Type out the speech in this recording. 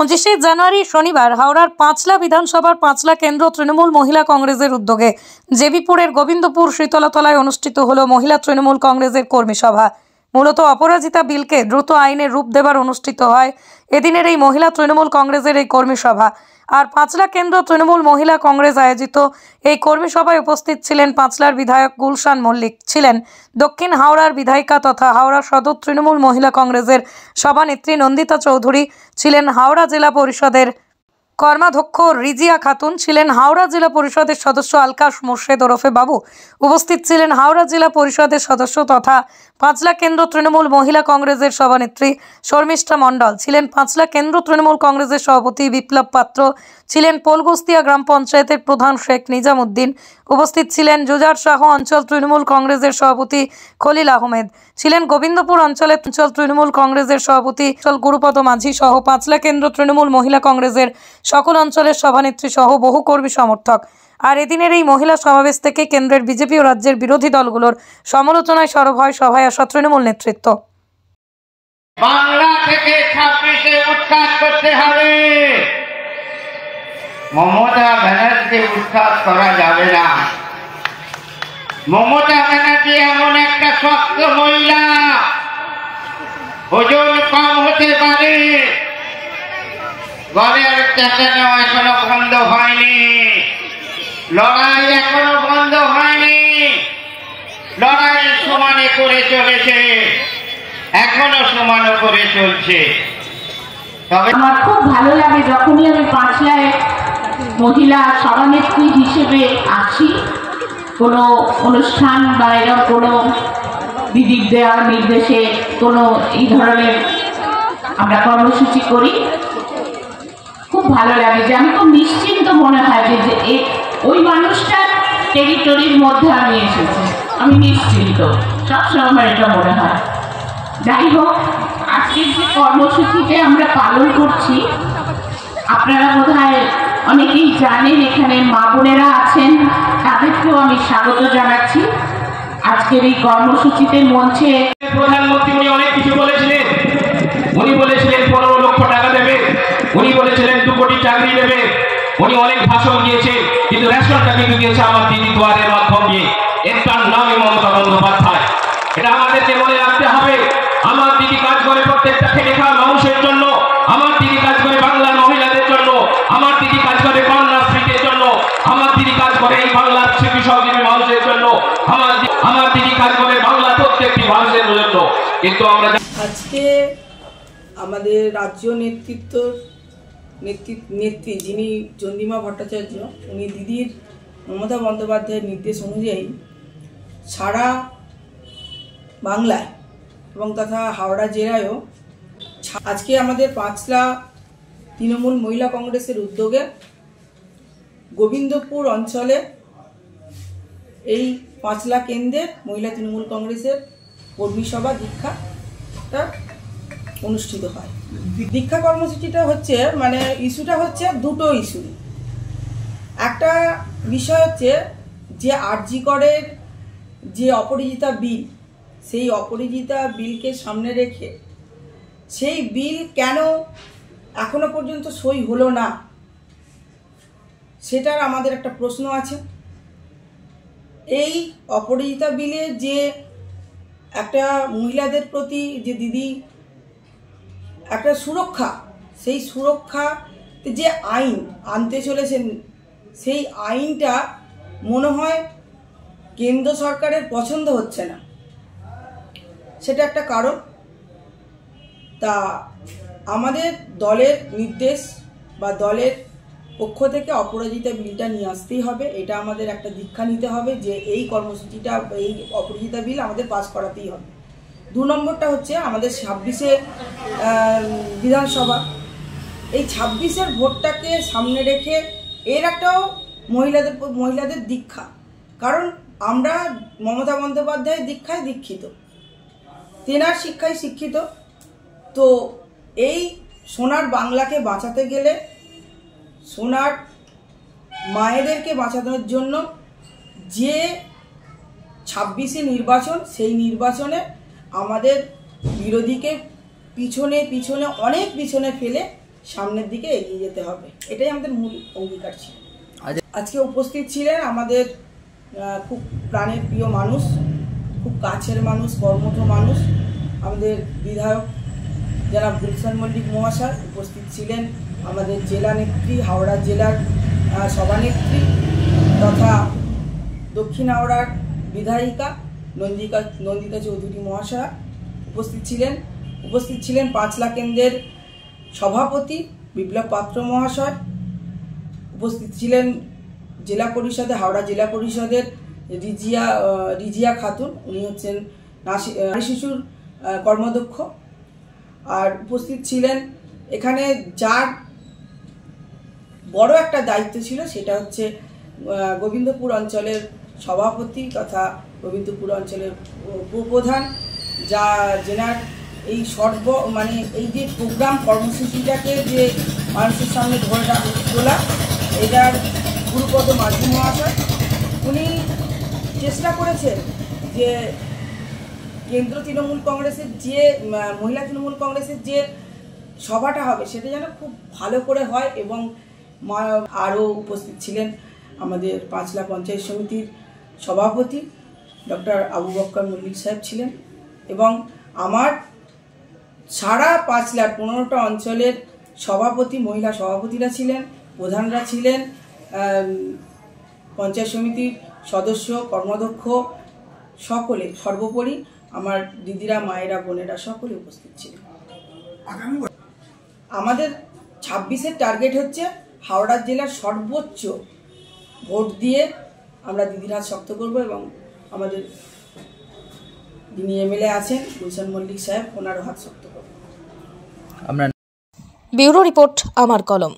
25 জানুয়ারি শনিবার হাওড়ার পাঁচলা বিধানসভার পাঁচলা কেন্দ্র তৃণমূল মহিলা কংগ্রেসের উদ্যোগে জেবিপুরের গোবিন্দপুর শীতলাতলায় অনুষ্ঠিত হলো মহিলা তৃণমূল কংগ্রেসের কর্মী সভা। মূলত অপরাজিতা বিলকে দ্রুত আইনে রূপ দেবার অনুষ্ঠিত হয় এদিনের এই মহিলা তৃণমূল কংগ্রেসের এই কর্মী সভা। আর পাঁচলা কেন্দ্র তৃণমূল মহিলা কংগ্রেস আয়োজিত এই কর্মী সভায় উপস্থিত ছিলেন পাঁচলার বিধায়ক গুলশান মল্লিক, ছিলেন দক্ষিণ হাওড়ার বিধায়িকা তথা হাওড়া সদর তৃণমূল মহিলা কংগ্রেসের সভানেত্রী নন্দিতা চৌধুরী, ছিলেন হাওড়া জেলা পরিষদের কর্মাধ্যক্ষ রিজিয়া খাতুন, ছিলেন হাওড়া জেলা পরিষদের সদস্য আলকাশ মোর্শেদ ওরফে বাবু, উপস্থিত ছিলেন হাওড়া জেলা পরিষদের সদস্য তথা পাঁচলা কেন্দ্র তৃণমূল মহিলা কংগ্রেসের সভানেত্রী শর্মিষ্ঠা মণ্ডল, ছিলেন পাঁচলা কেন্দ্র তৃণমূল কংগ্রেসের সভাপতি বিপ্লব পাত্র, ছিলেন পোলগস্তিয়া গ্রাম পঞ্চায়েতের প্রধান শেখ নিজামুদ্দিন, উপস্থিত ছিলেন জুজারশাহ অঞ্চল তৃণমূল কংগ্রেসের সভাপতি খলিল আহমেদ, ছিলেন গোবিন্দপুর অঞ্চল তৃণমূল কংগ্রেসের সভাপতি গুরুপদ মাঝি সহ পাঁচলা কেন্দ্র তৃণমূল মহিলা কংগ্রেসের সকল অঞ্চলের সভানেত্রী সহ বহু কর্মী সমর্থক। আর এদিনের এই মহিলা সমাবেশ থেকে কেন্দ্রের বিজেপি ও রাজ্যের বিরোধী দলগুলোর সমালোচনায় সরব হয় সভায় আসা তৃণমূল নেতৃত্ব। বাংলা থেকে 26-এ উৎখাত করতে হবে, মমতা ব্যানার্জিকে উৎখাত করা যাবে না। মমতা ব্যানার্জি এমন একটা শক্ত মহিলা, ওজন কম হতে পারে, গলের চেঁচানো এখনো বন্ধ হয়নি, লড়াই এখনো বন্ধ হয়নি, লড়াই সমানে করে চলেছে, এখনো সমান করে চলছে। তবে আমার খুব ভালো লাগে যখনই আমি পাঁচলায় মহিলা সভানেত্রী হিসেবে আসি, কোনো অনুষ্ঠান বা এরকম কোনো বিদিক দেওয়ার নির্দেশে কোনো এই ধরনের আমরা কর্মসূচি করি, খুব ভালো লাগে যে আমি খুব নিশ্চিন্ত মনে হয় যে ওই মানুষটার টেরিটরির মধ্যে আমি এসেছি, আমি নিশ্চিন্ত, সবসময় এটা মনে হয়। যাই হোক, আজকের যে কর্মসূচিতে আমরা পালন করছি, আপনারা বোধহয় অনেকেই জানেন, এখানে মা বোনেরা আছেন, তাদেরকেও আমি স্বাগত জানাচ্ছি আজকের এই কর্মসূচিতে। মঞ্চে প্রধানমন্ত্রী উনি অনেক কিছু বলেছিলেন, উনি বলেছিলেন 15 লক্ষ টাকা দেবে, উনি বলেছিলেন 2 কোটি চাকরি দেবে, উনি অনেক ভাষণ দিয়েছে, কিন্তু রেশনটা কিন্তু দিয়েছে আমার দিদি দুয়ারের মাধ্যম দিয়ে। এটার নামই মমতা বন্দ্যোপাধ্যায়। এটা আমাদেরকে মনে রাখতে হবে। আমার দিদি কাজ করে প্রত্যেকটা খেটে খাওয়া মানুষের জন্য, আমার দিদি কাজ করে বাংলার মহিলাদের জন্য, আমার দিদি কাজ করে কন্যাশ্রীদের জন্য, আমার দিদি কাজ করে এই বাংলার শিশু সহজীবী মানুষের জন্য, আমার দিদি কাজ করে বাংলার প্রত্যেকটি মানুষের জন্য। কিন্তু আমরা আজকে আমাদের রাজ্য নেত্রী যিনি চন্দ্রিমা ভট্টাচার্য, উনি দিদির মমতা বন্দ্যোপাধ্যায়ের নির্দেশ অনুযায়ী সারা বাংলায় এবং তথা হাওড়া জেলায়ও আজকে আমাদের পাঁচলা তৃণমূল মহিলা কংগ্রেসের উদ্যোগে গোবিন্দপুর অঞ্চলে এই পাঁচলা কেন্দ্রের মহিলা তৃণমূল কংগ্রেসের কর্মী সভা দীক্ষাটা অনুষ্ঠিত হয়। দীক্ষা কর্মসূচিটা হচ্ছে ইস্যুটা হচ্ছে দুটো ইস্যু। একটা বিষয় হচ্ছে যে আরজি করের যে অপরাজিতা বিল, সেই অপরাজিতা বিলকে সামনে রেখে সেই বিল কেন এখনো পর্যন্ত সই হলো না, সেটার আমাদের একটা প্রশ্ন আছে। এই অপরাজিতা বিলে যে একটা মহিলাদের প্রতি যে দিদি একটা সুরক্ষা, সেই সুরক্ষাতে যে আইন আনতে চলেছেন, সেই আইনটা মনে হয় কেন্দ্র সরকারের পছন্দ হচ্ছে না, সেটা একটা কারণ। তা আমাদের দলের নির্দেশ বা দলের পক্ষ থেকে অপরাজিতা বিলটা নিয়ে আসতেই হবে, এটা আমাদের একটা দীক্ষা নিতে হবে যে এই কর্মসূচিটা, এই অপরাজিতা বিল আমাদের পাস করাতেই হবে। 2 নম্বরটা হচ্ছে আমাদের 26-এ বিধানসভা, এই 26-এর ভোটটাকে সামনে রেখে এর একটাও মহিলাদের দীক্ষা, কারণ আমরা মমতা বন্দ্যোপাধ্যায়ের দীক্ষায় দীক্ষিত, তেনার শিক্ষায় শিক্ষিত। তো এই সোনার বাংলাকে বাঁচাতে গেলে, সোনার মায়েদেরকে বাঁচানোর জন্য যে 26-এ নির্বাচন, সেই নির্বাচনে আমাদের বিরোধীকে পিছনে অনেক পিছনে ফেলে সামনের দিকে এগিয়ে যেতে হবে, এটাই আমাদের মূল অঙ্গীকার ছিল। আজকে উপস্থিত ছিলেন আমাদের খুব প্রাণের প্রিয় মানুষ, খুব কাছের মানুষ, কর্মঠ মানুষ, আমাদের বিধায়ক জনাব গুলশান মল্লিক মহাশয়। উপস্থিত ছিলেন আমাদের জেলা নেত্রী, হাওড়া জেলার সভানেত্রী তথা দক্ষিণ হাওড়ার বিধায়িকা নন্দিতা চৌধুরী মহাশয়া উপস্থিত ছিলেন পাঁচলা কেন্দ্রের সভাপতি বিপ্লব পাত্র মহাশয়। উপস্থিত ছিলেন জেলা পরিষদে, হাওড়া জেলা পরিষদের রিজিয়া খাতুন, উনি হচ্ছেন নারী শিশুর কর্মদক্ষ। আর উপস্থিত ছিলেন এখানে যার বড় একটা দায়িত্ব ছিল, সেটা হচ্ছে গোবিন্দপুর অঞ্চলের সভাপতি তথা গোবিন্দপুর অঞ্চলের উপপ্রধান, যেনার এই এই যে প্রোগ্রাম কর্মসূচিটাকে যে মানুষের সামনে ধরে তোলা, এটার গুরুপদ মাঝি মহাশয়। উনি চেষ্টা করেছেন যে কেন্দ্র তৃণমূল কংগ্রেসের যে মহিলা তৃণমূল কংগ্রেসের যে সভাটা হবে সেটা যেন খুব ভালো করে হয়। এবং আরও উপস্থিত ছিলেন আমাদের পাঁচলা পঞ্চায়েত সমিতির সভাপতি ডক্টর আবু বক্কর মল্লিক সাহেব ছিলেন, এবং আমার সারা পাঁচলার 15টা অঞ্চলের সভাপতি, মহিলা সভাপতিরা ছিলেন, প্রধানরা ছিলেন, পঞ্চায়েত সমিতির সদস্য, কর্মদক্ষ সকলে, সর্বোপরি আমার দিদিরা, মায়েরা, বোনেরা সকলে উপস্থিত ছিলেন। আমাদের 26-এর টার্গেট হচ্ছে হাওড়া জেলার সর্বোচ্চ ভোট দিয়ে আমরা দিদির হাত শক্ত করব, এবং আমাদের যিনি এমএলএ আছেন গুলশান মল্লিক সাহেব, ওনারও হাত শক্ত করব। ব্যুরো রিপোর্ট, আমার কলম।